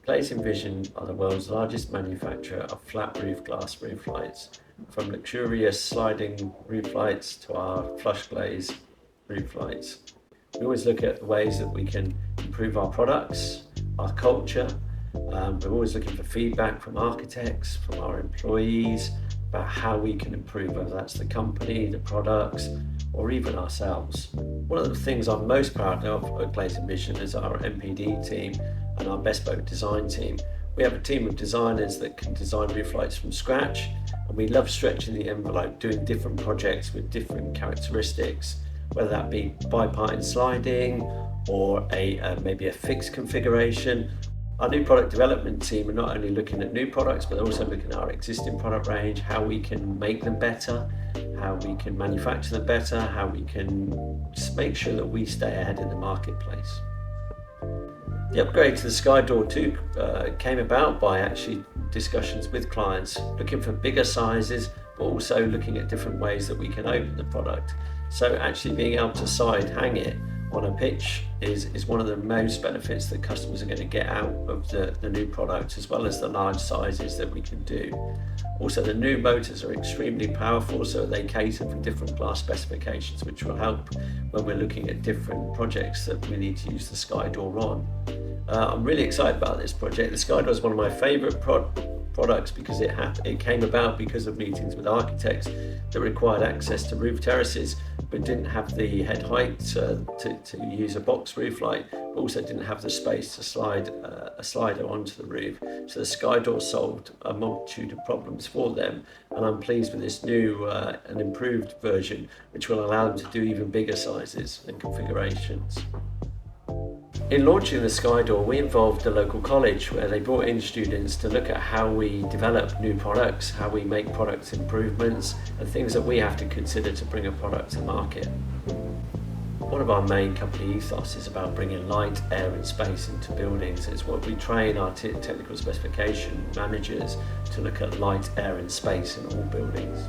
Glazing Vision are the world's largest manufacturer of flat roof glass roof lights, from luxurious sliding roof lights to our flush glaze roof lights. We always look at the ways that we can improve our products, our culture. We're always looking for feedback from architects, from our employees, about how we can improve, whether that's the company, the products, or even ourselves. One of the things I'm most proud of at Glazing Vision is our MPD team and our bespoke design team. We have a team of designers that can design roof lights from scratch, and we love stretching the envelope, doing different projects with different characteristics, whether that be bipartite sliding or maybe a fixed configuration. Our new product development team are not only looking at new products, but they're also looking at our existing product range, how we can make them better, how we can manufacture them better, how we can just make sure that we stay ahead in the marketplace. The upgrade to the Skydoor 2 came about by actually discussions with clients, looking for bigger sizes, but also looking at different ways that we can open the product. So actually being able to side hang it on a pitch is one of the most benefits that customers are going to get out of the new product, as well as the large sizes that we can do. Also, the new motors are extremely powerful, so they cater for different glass specifications, which will help when we're looking at different projects that we need to use the Skydoor on. I'm really excited about this project. The Skydoor is one of my favourite products because it came about because of meetings with architects that required access to roof terraces but didn't have the head height to use a box roof light, but also didn't have the space to slide a slider onto the roof. So the Skydoor solved a multitude of problems for them, and I'm pleased with this new and improved version, which will allow them to do even bigger sizes and configurations. In launching the Skydoor, we involved the local college, where they brought in students to look at how we develop new products, how we make product improvements, and things that we have to consider to bring a product to market. One of our main company ethos is about bringing light, air and space into buildings. It's what we train our technical specification managers to look at light, air and space in all buildings.